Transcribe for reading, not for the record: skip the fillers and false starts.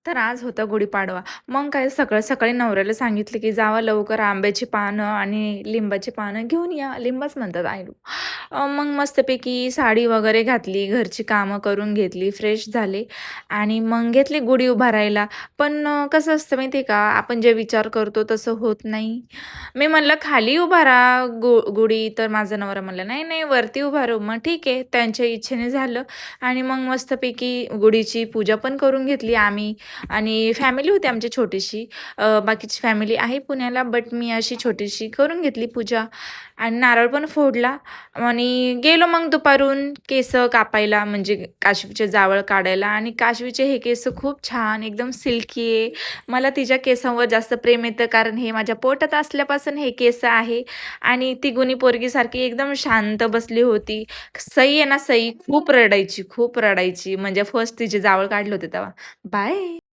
तर आज होता गुढीपाडवा. मग काय सकाळी-सकाळी नवऱ्याला सांगितलं, की "जावा लवकर आंब्याची पानं आणि लिंबाची पानं घेऊन या." लिंबच म्हणतात आय नो. मग मस्तपैकी साडी वगैरे घातली, घरची कामं करून घेतली, फ्रेश झाले आणि मग घेतली गुढी उभारायला. पण कसं असतं माहिती आहे का, आपण जे विचार करतो तसं होत नाही. मी म्हणलं, "खाली उभारा गुढी." तर माझा नवरा म्हणला, "नाही, नाही, वरती उभारू." मग ठीक आहे, त्यांच्या इच्छेने झालं आणि मग मस्तपैकी गुढीची पूजा पण करून घेतली आम्ही. आणि फॅमिली होती आमची छोटीशी. बाकीची फॅमिली आहे पुण्याला, बट मी अशी छोटीशी करून घेतली पूजा आणि नारळ पण फोडला आणि गेलो मग दुपारून केस कापायला, म्हणजे काशवीचे जावळ काढायला आणि काशवीचे हे केस खूप छान, एकदम सिल्की आहे. मला तिच्या केसांवर जास्त प्रेम येतं, कारण हे माझ्या पोटात असल्यापासून हे केस आहे आणि ती गुणी पोरगीसारखी एकदम शांत बसली होती. सई आहे ना, सई खूप रडायची, खूप रडायची. म्हणजे फर्स्ट तिचे जावळ काढले होते तेव्हा. बाय.